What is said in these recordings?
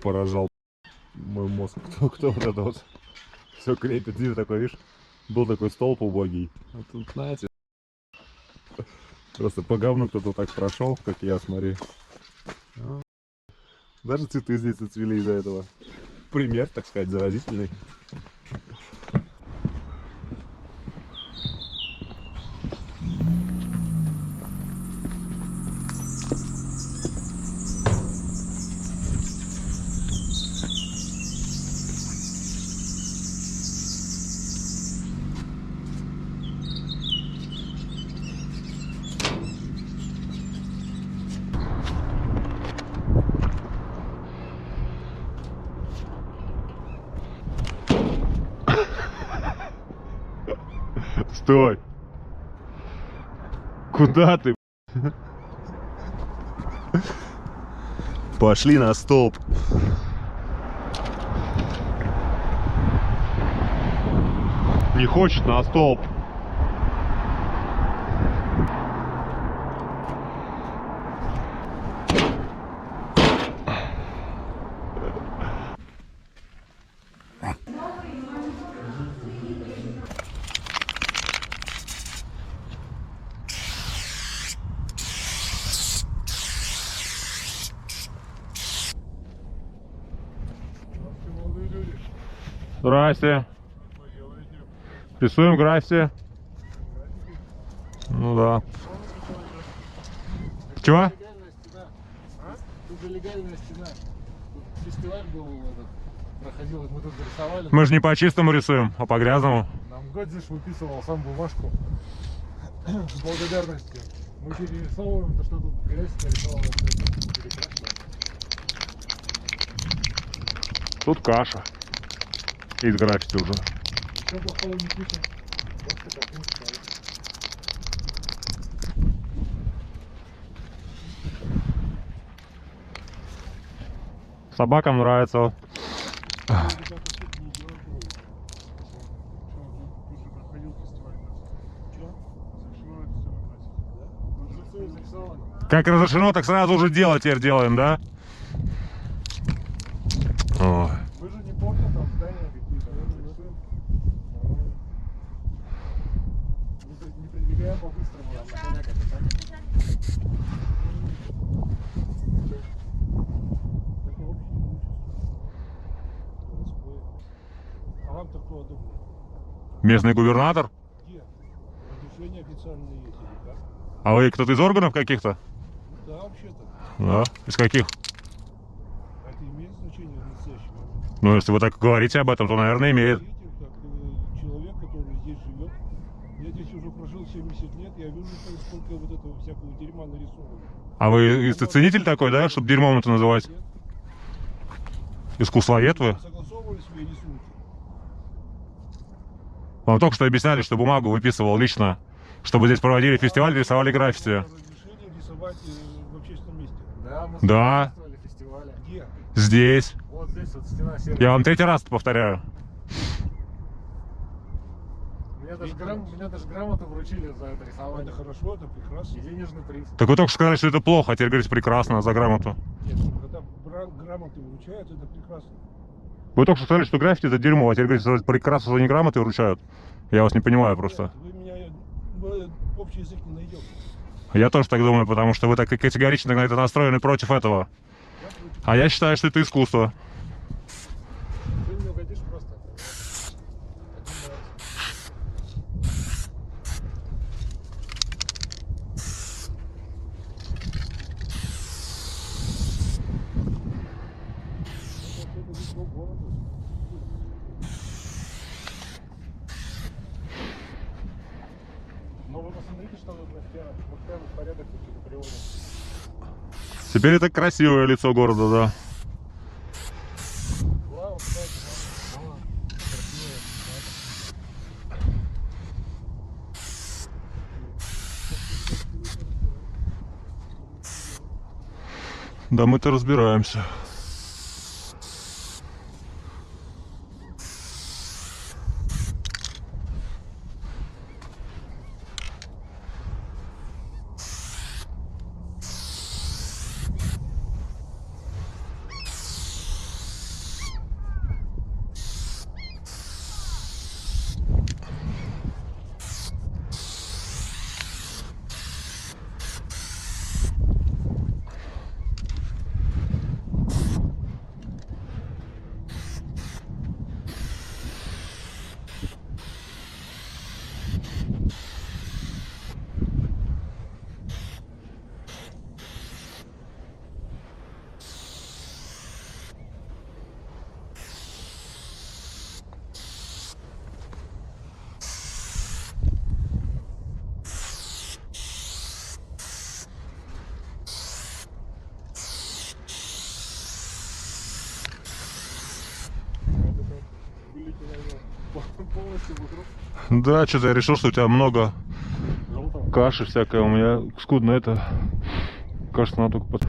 поражал мой мозг. Кто вот это вот все крепит, видишь, такой, видишь, был такой столб убогий. А тут, знаете, просто по говну кто-то так прошел, как я, смотри. Даже цветы здесь зацвели из-за этого. Пример, так сказать, заразительный. Стой! Куда ты? Пошли на столб. Не хочет на столб. Здрасте. Рисуем граффити. Ну да. Чего? Тут же легальная стена. Тут фестиваль был, проходил, мы тут рисовали. Мы же не по чистому рисуем, а по грязному. Нам Годзиш выписывал сам бумажку с благодарностью. Мы перерисовываем то, что тут грязь нарисовала. Тут каша. Из граффити уже. Что плохого не пишем? Просто как мы сказали. Собакам нравится. Как разрешено, так сразу уже дело теперь делаем, да? Ой. Вы же не помните там здания какие-то, не придвигаем по-быстрому. А вам-то кто одобрил? Местный губернатор? Где? Разрешения официальные есть, или как? А вы кто-то из органов каких-то? Да, вообще-то. Да. Из каких? А это имеет значение в настоящий момент? Ну, если вы так говорите об этом, то, наверное, имеет. Видите, как человек, который здесь живет. Я здесь уже прожил 70 лет, я вижу, сколько вот этого всякого дерьма нарисовано. А вы ценитель такой, да, чтобы дерьмом это называть? Нет? Искусствовед вы? Согласовывали свои рисунки. Вам только что объясняли, что бумагу выписывал лично, чтобы здесь проводили фестиваль, рисовали граффити. Разрешение рисовать в общественном месте. Да, мы Да. участвовали в фестивале. Где? Вот Здесь. здесь вот стена серая. Я вам третий раз повторяю. Мне даже грамоту вручили за это рисование. Это хорошо, это прекрасно. И денежный приз. Так вы только что сказали, что это плохо, а теперь говорите прекрасно за грамоту. Нет, когда грамоты вручают, это прекрасно. Вы только что сказали, что граффити это дерьмо, а теперь говорите, что прекрасно за неграмоты вручают. Я вас не понимаю просто. Вы меня, мы общий язык не найдем. Я тоже так думаю, потому что вы так категорично на это настроены против этого. А я считаю, что это искусство. Ты не угодишь просто. Но вы посмотрите, что тут на стенах. Вот прям порядок какие-то приводят. Теперь это красивое лицо города, да. Глава, кстати, мало красивая. Да мы-то разбираемся. Да, что-то я решил, что у тебя много Желтого. каши всякой. У меня скудно это. Кажется, надо только под...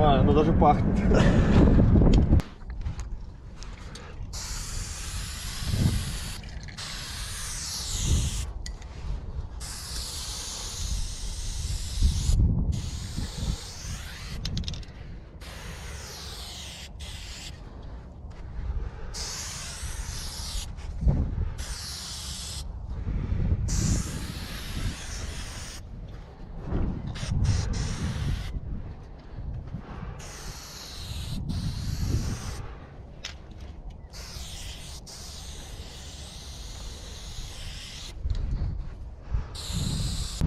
Оно даже пахнет.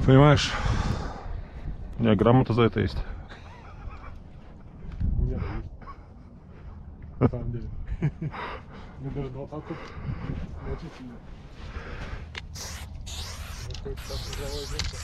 Понимаешь? У меня грамота за это есть. У меня есть. На самом деле. Мне даже 20 значительно. Выходит, там призовое место.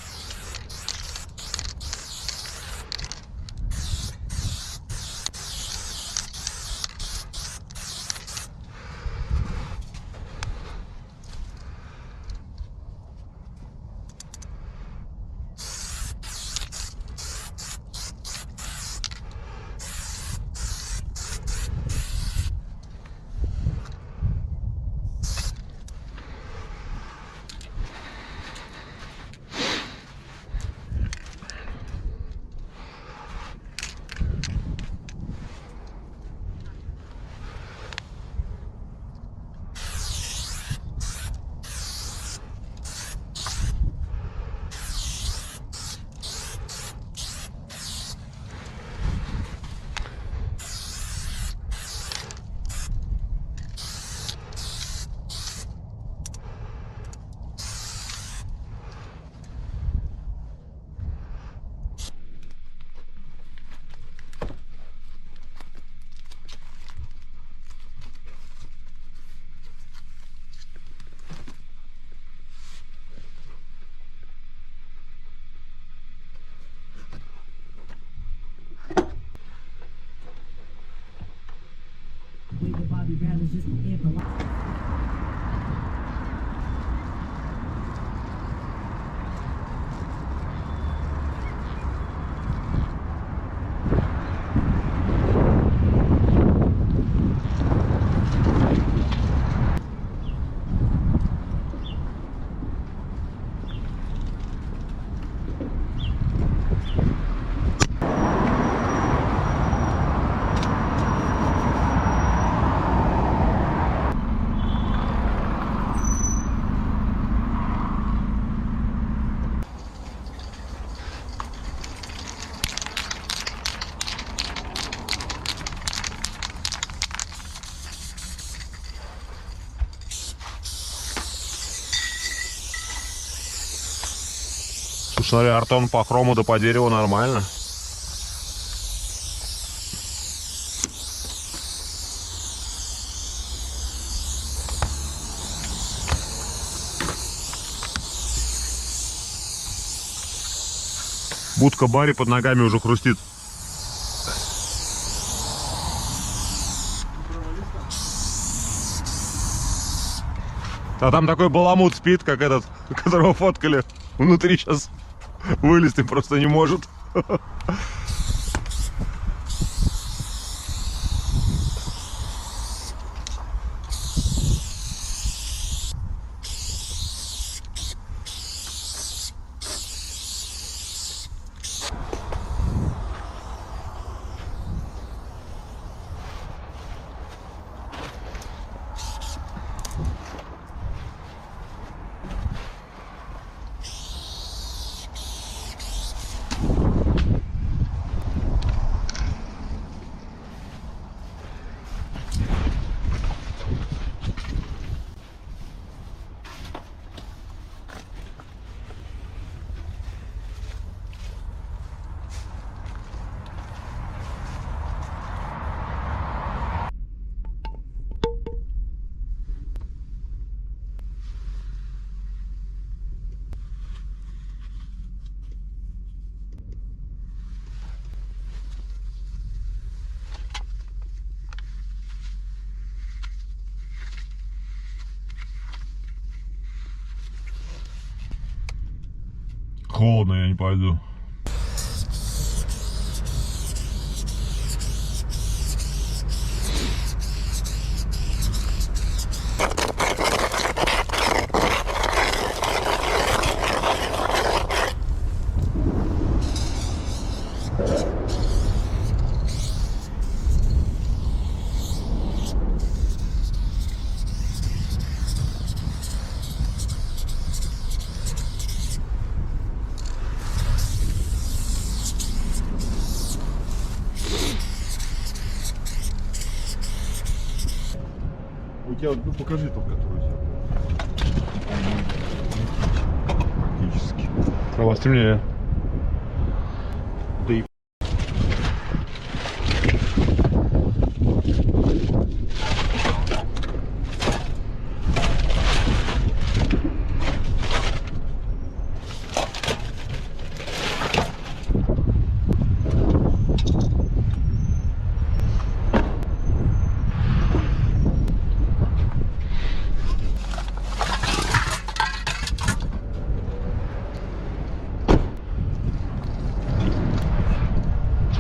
Bobby Brown is just an amp. Смотри, Артон по хрому да по дереву нормально. Будка Барри под ногами уже хрустит. А там такой баламут спит, как этот, которого фоткали. Внутри сейчас вылезти просто не может. холодно, я не пойду. У тебя, ну покажи тот, который у тебя. Практически. А у вас темнее. Да и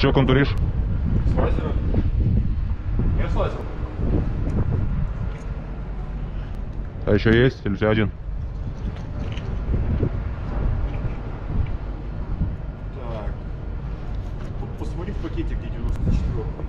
Че контуришь? С лазером? Я с лазером. А еще есть? Или у тебя один? Так. Посмотри в пакете, где 94.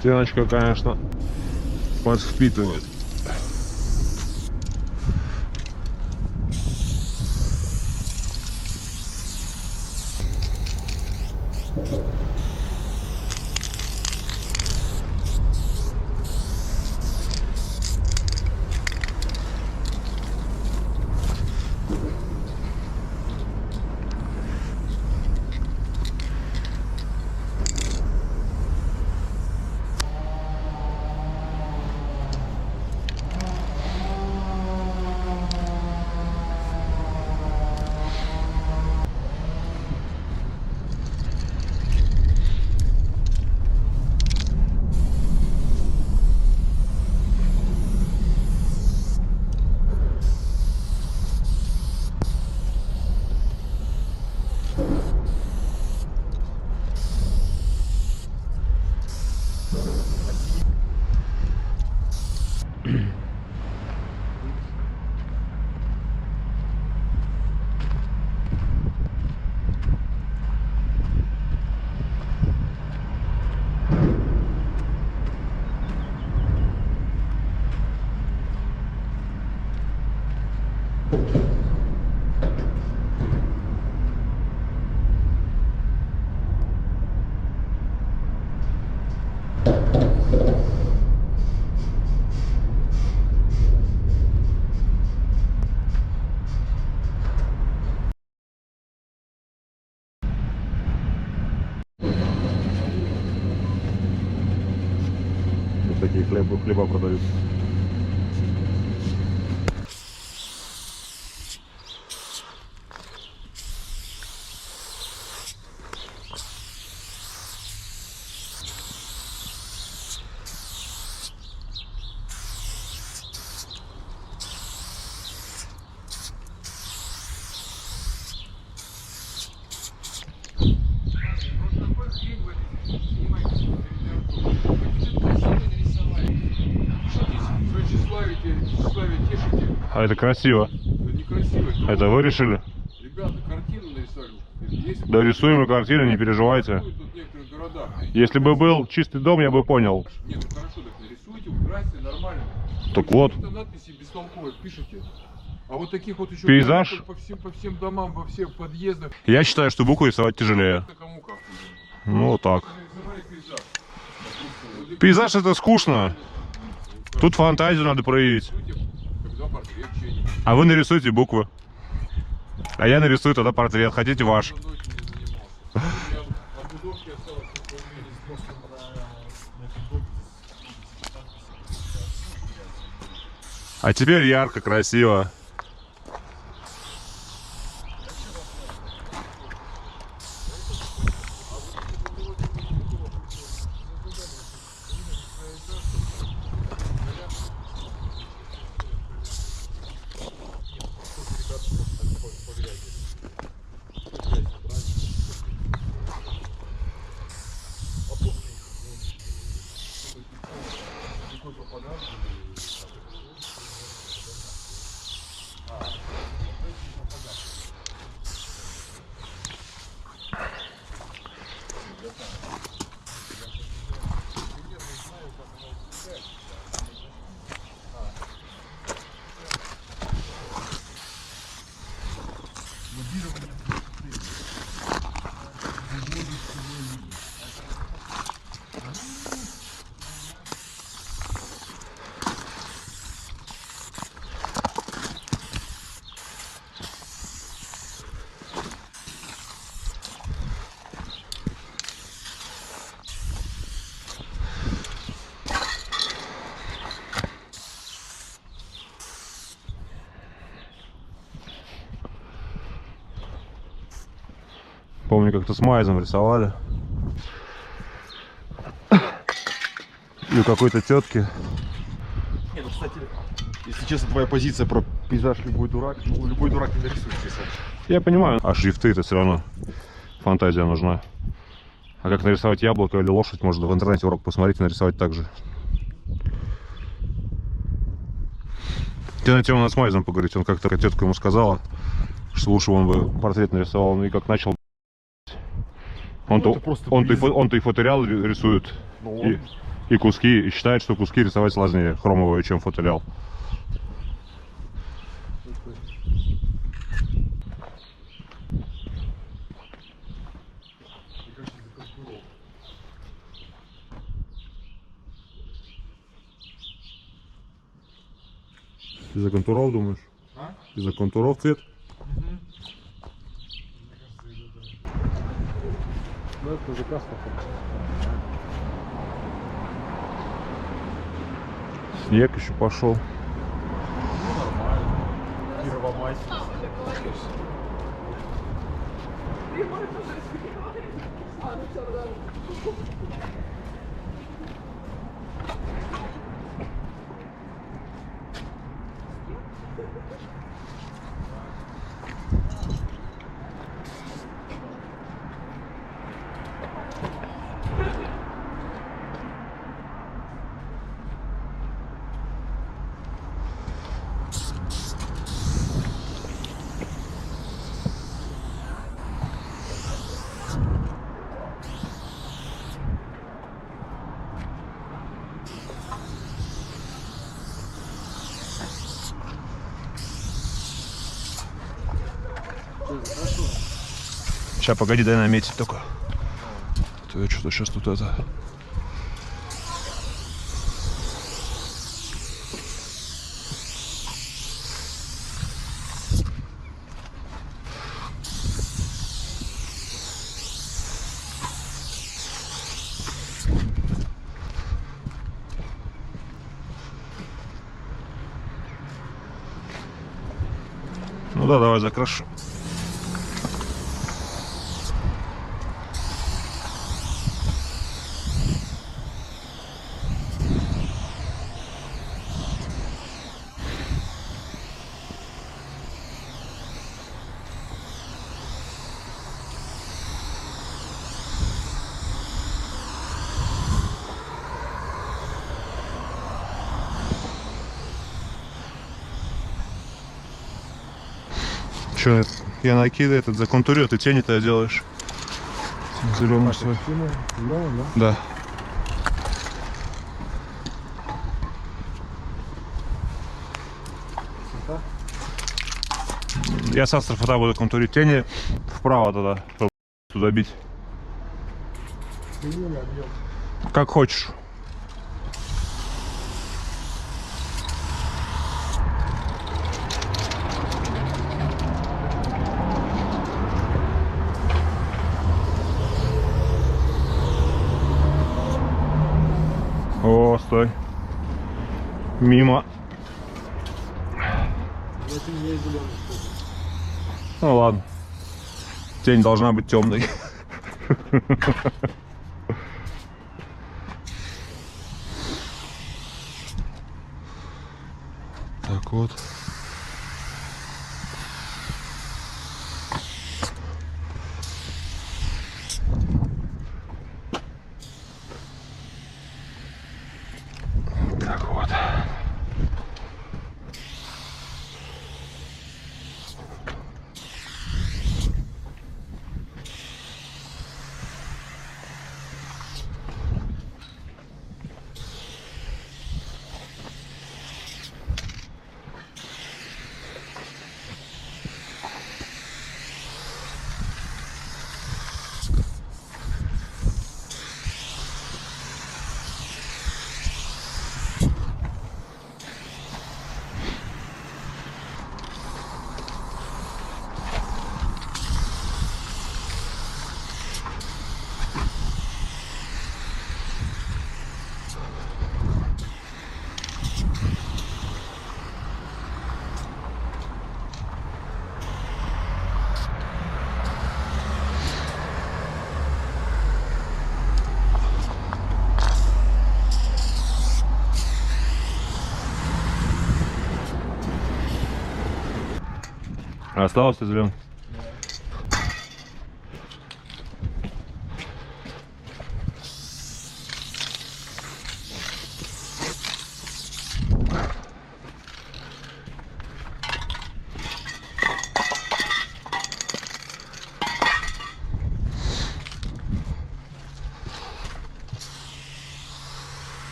Стеночка, конечно, подвпитывает. тут такие хлеба продают. А это красиво. Некрасиво. Это вы решили? Ребята, картину нарисовали. Есть Да рисуем картину, не переживайте. тут в некоторых городах. Если бы был чистый дом, я бы понял. Нет, ну хорошо, так нарисуйте, украсьте, нормально. Так вот. Какие-то надписи бестолковые пишите. А вот таких вот еще Пейзаж? по всем домам, во всех подъездах. Я считаю, что буквы рисовать тяжелее. Это кому как. Ну вот так. Нарисовали пейзаж. Пейзаж это скучно. Тут фантазию надо проявить. Рисуйте, когда портрет чей-нибудь. А вы нарисуйте буквы. А я нарисую тогда портрет. Хотите ваш? Давно этим не занимался. У меня от будовки осталось только А теперь ярко, красиво. Помню, как-то с Майзом рисовали. И у какой-то тетки. Нет, ну, кстати, если честно, твоя позиция про пейзаж любой дурак, ну, любой дурак не нарисует пейзаж. Я понимаю. А шрифты это все равно фантазия нужна. А как нарисовать яблоко или лошадь, можно в интернете урок посмотреть и нарисовать так же. Ты на тему с Майзом поговорить. Он как-то тетка ему сказала, что лучше он бы портрет нарисовал. Ну и как начал. Он-то и фотореал рисует, Ну, и куски, и считает, что куски рисовать сложнее хромовые, чем фотореал. Из-за контуров думаешь? А? Из-за контуров цвет? Да, это заказ такой. Снег еще пошел. Первомайский. Сейчас, погоди, дай наметить только. То я что-то сейчас тут это... Да, давай закрашу. Че, я накидаю этот, законтурю, ты тени-то делаешь. Зеленый свой. Зеленый, да? Да. Я с астрофота буду контурить тени вправо туда, чтобы туда бить. Сильнее объем. Как хочешь. О, стой. Мимо. Но темнее зеленый. Ну ладно. Тень должна быть темной. Так вот. Так вот. Остался зеленый.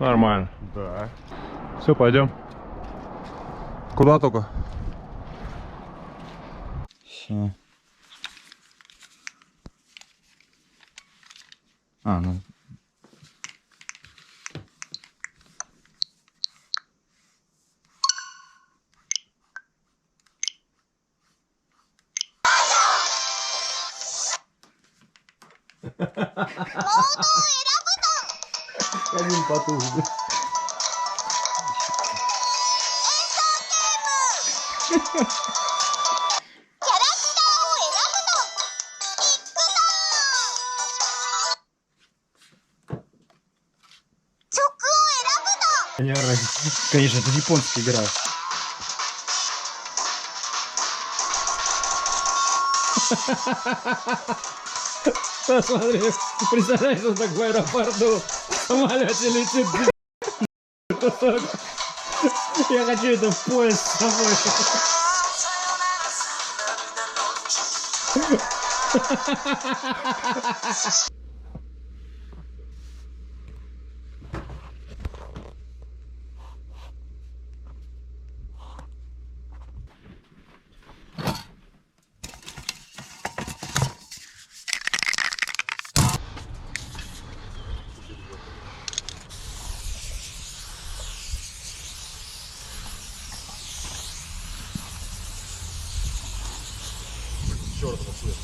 Нормально. Да. Все, пойдем. Куда только? Все. А, ну. Один потужный. Не орать. Конечно, это японская игра. Посмотри, представляешь, что так в аэропорту в самолете летит кусок. Я хочу это в поезд с собой. чертова цвета.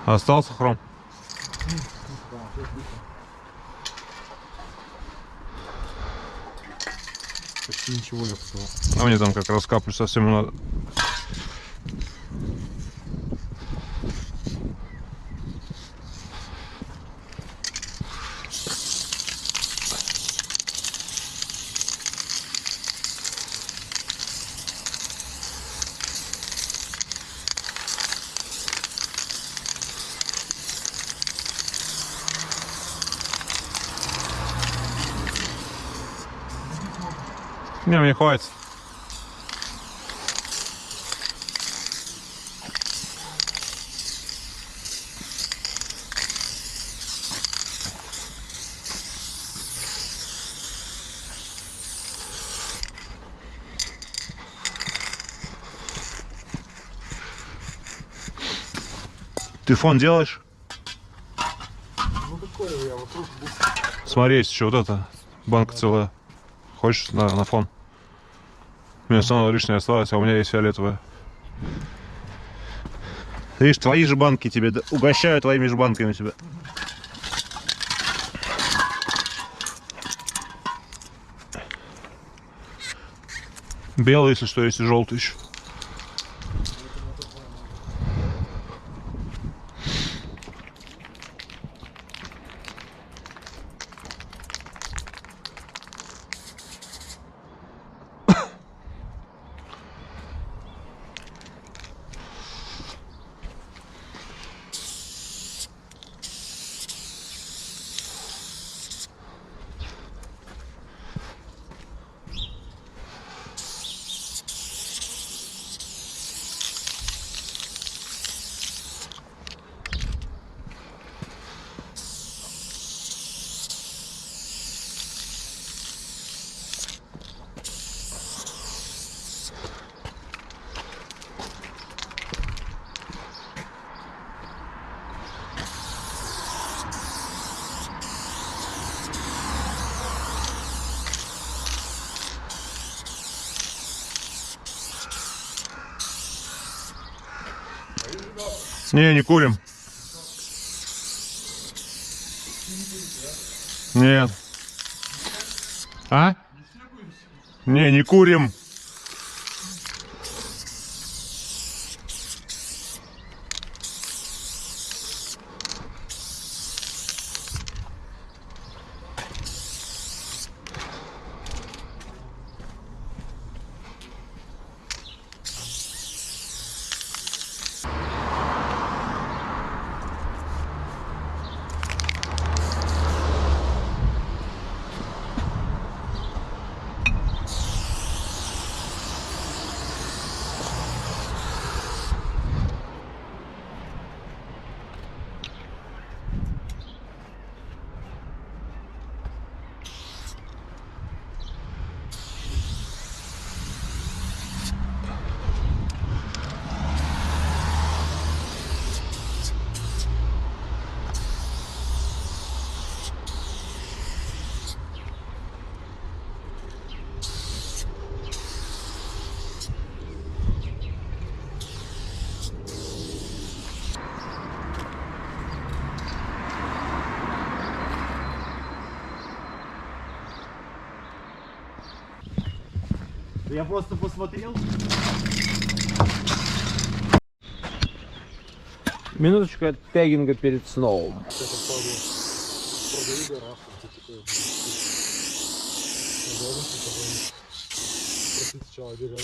Остался хром? Почти ничего не показал. А мне там как раз каплю совсем надо. Не, мне хватит. Ты фон делаешь? Ну такое я вокруг. Смотри, есть еще вот эта банка целая. Хочешь на фон? У меня самое лишнее осталось, а у меня есть фиолетовая. Видишь, твои же банки тебе, угощаю твоими же банками тебя. Белый, если что, есть и желтый еще. Не курим. Нет. А? Не курим. Я просто посмотрел. Минуточку от тегинга перед сном. Сначала дерево.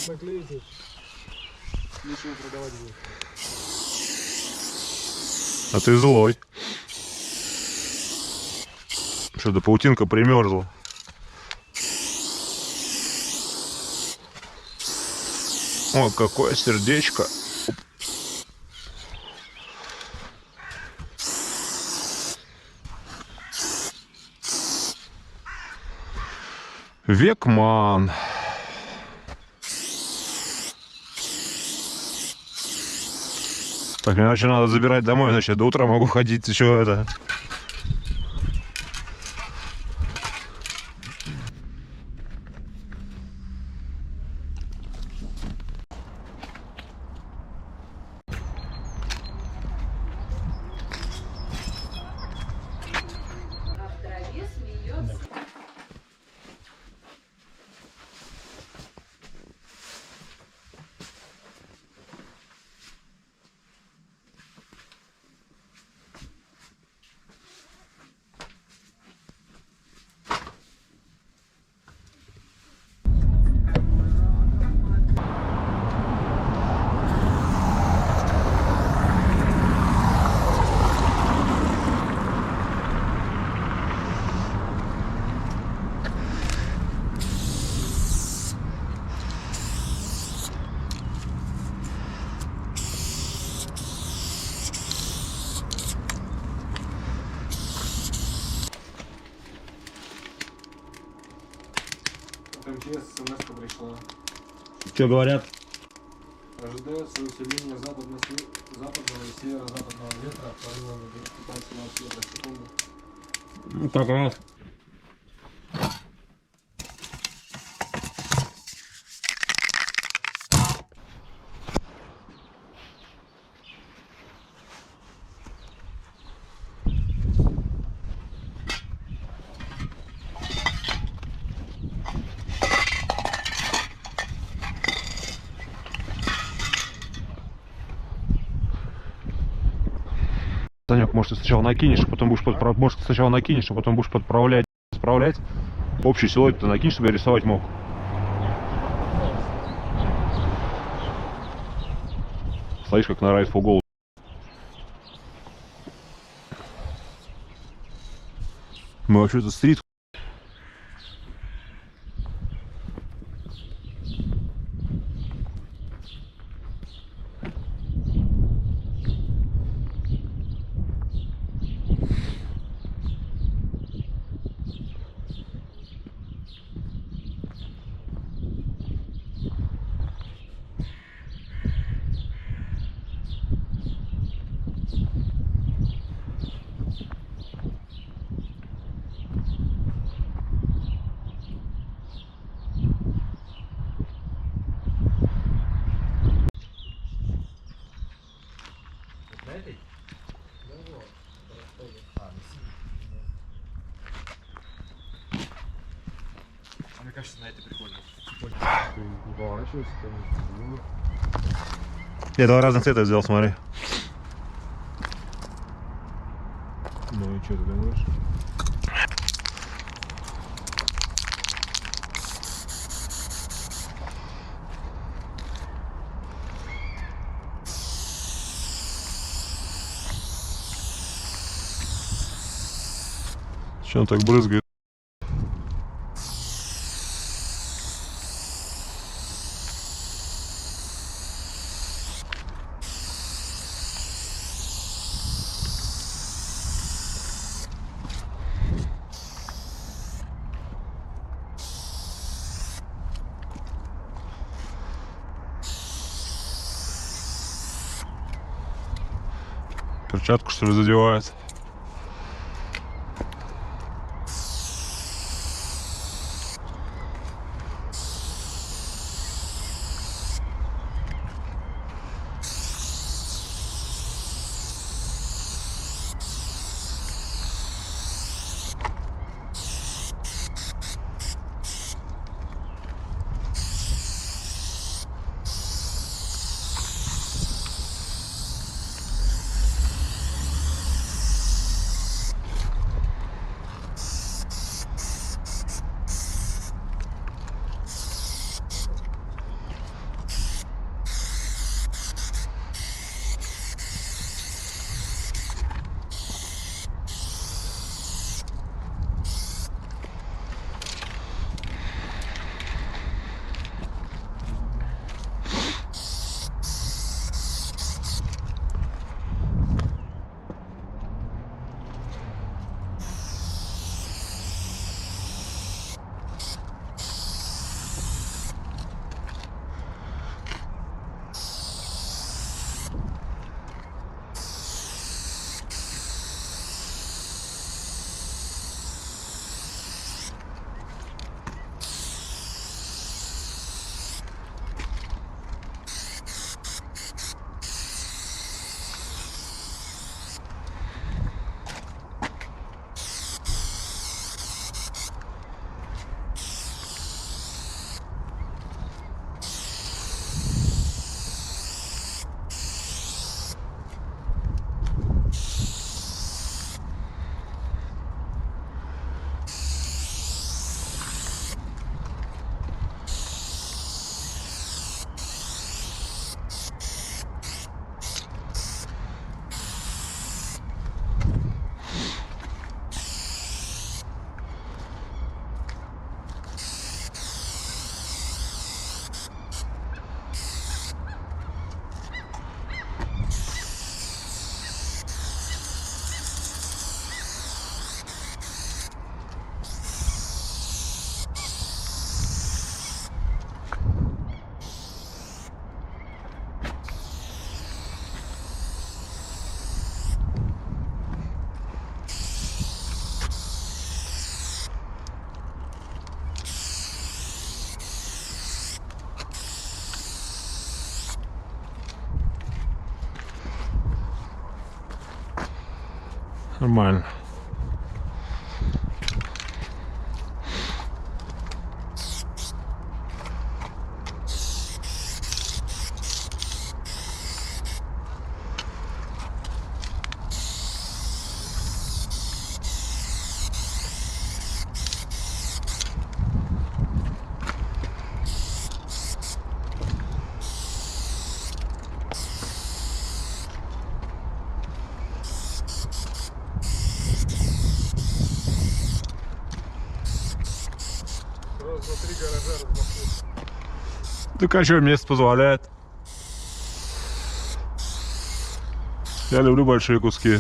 Наклеите. Ничего продавать будет. А ты злой. Что-то паутинка примерзла. О, какое сердечко. Векман. Так, мне иначе надо забирать домой, иначе до утра могу ходить еще это. В траве смеется. МЧС смс-ка пришла. Что говорят? Ожидается усиление западного и северо-западного ветра порывами до 15 метров в секунду. Ну, как раз. Санек, может, ты сначала накинешь, а потом будешь может, сначала накинешь, а потом будешь подправлять, справлять. Общий силуэт ты накинешь, чтобы я рисовать мог. Стоишь как на Rightful Gold. Мы вообще-то стрит. Мне кажется, на этой прикольно. Не поворачивайся, конечно. Я два разных цвета сделал, смотри. Ну и что ты думаешь? Че он так брызгает? Перчатку, что ли, задевает? Нормально. Так а что место позволяет? Я люблю большие куски.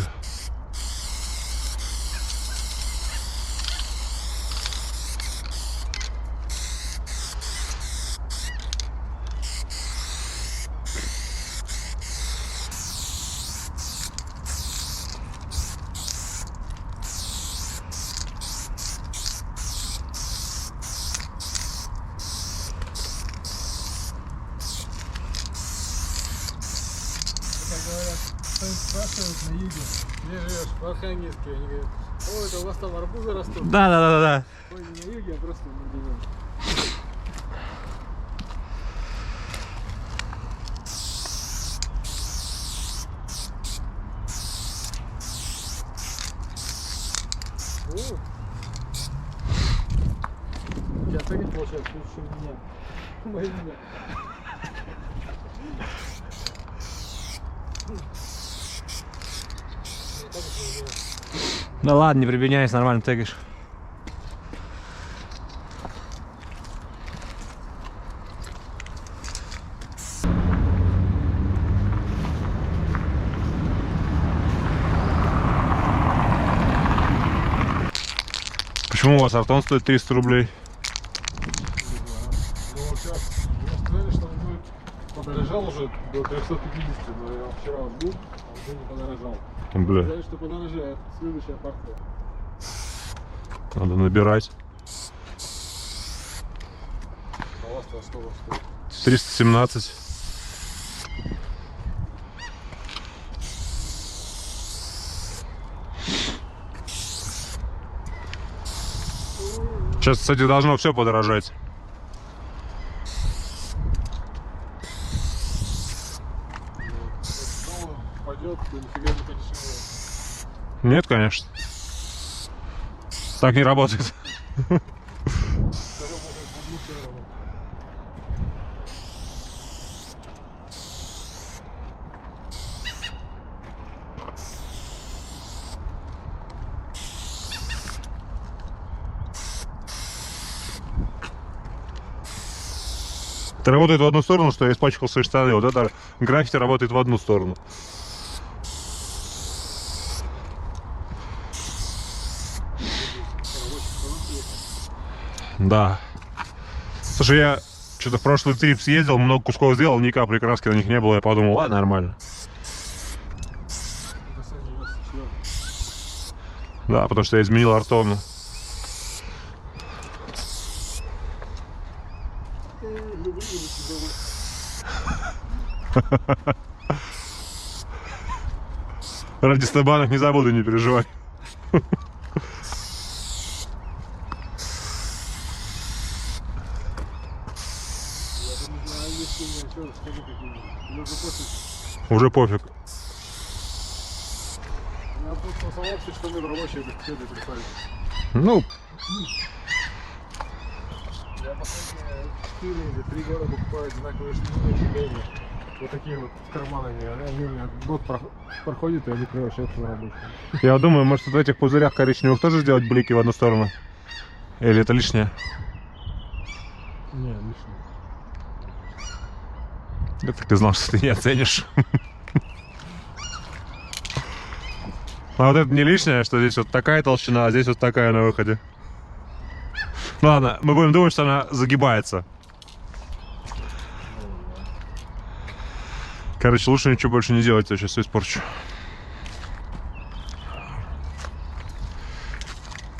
Спрашивают на юге, где живешь, в Архангельске. Они говорят, ой, это у вас там арбузы растут. Да. Ой, не на юге, а просто в Магдине. У тебя тегать получается лучше меня. Мое имя. Да ладно, не прибедняйся, нормально тегишь. Почему у вас артон стоит 300 рублей? Ну, сейчас сказали, что он будет подорожал уже до 350, но я вчера жду, а уже не подорожал. Бля, Сказали, что подорожает. Следующая партия. надо набирать. А у вас-то что стоит? 317. Сейчас, кстати, должно все подорожать. Снова пойдет, да нифига не подешевле. Нет, конечно. Так не работает. Это работает в одну сторону, что я испачкал свои штаны. Вот это граффити работает в одну сторону. Да. Слушай, я что-то в прошлый трип съездил, много кусков сделал, ни капли краски на них не было. Я подумал, ладно, нормально. Да, потому что я изменил артон. Ради 100 банок не забуду, не переживай. Уже пофиг. Я тут тусовался, что мы в рабочие беседы приходим. Ну, Я последние 4 или 3 года покупаю одинаковые штуки себе. Вот такие вот с карманами. Они у меня год проходит, и они превращаются в рабочие. я думаю, может в этих пузырях коричневых тоже сделать блики в одну сторону? Или это лишнее? Не, лишнее. Я так и знал, что ты не оценишь. А вот это не лишнее, что здесь вот такая толщина, а здесь вот такая на выходе. Ну ладно, мы будем думать, что она загибается. Короче, лучше ничего больше не делать, я сейчас все испорчу.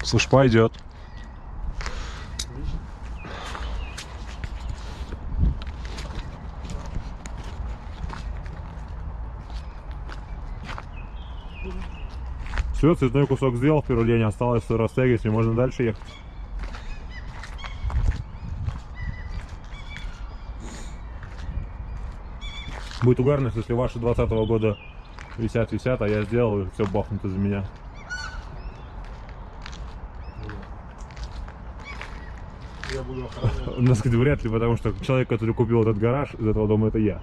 Слушай, пойдет. Все, цветной кусок сделал в первый день, осталось все растягивать, и можно дальше ехать. Будет угарно, если ваши 20-го года висят, а я сделал, и все бахнут из-за меня. Я буду охранять. У нас, кстати, вряд ли, потому что человек, который купил этот гараж из этого дома, это я.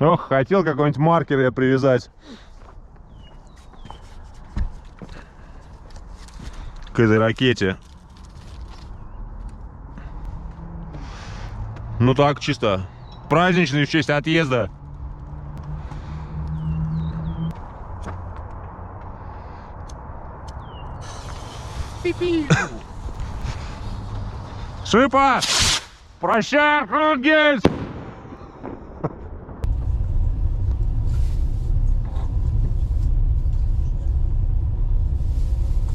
Ох, хотел какой-нибудь маркер я привязать к этой ракете. Ну так, чисто праздничный в честь отъезда. Шипа! Прощай, Архангельск!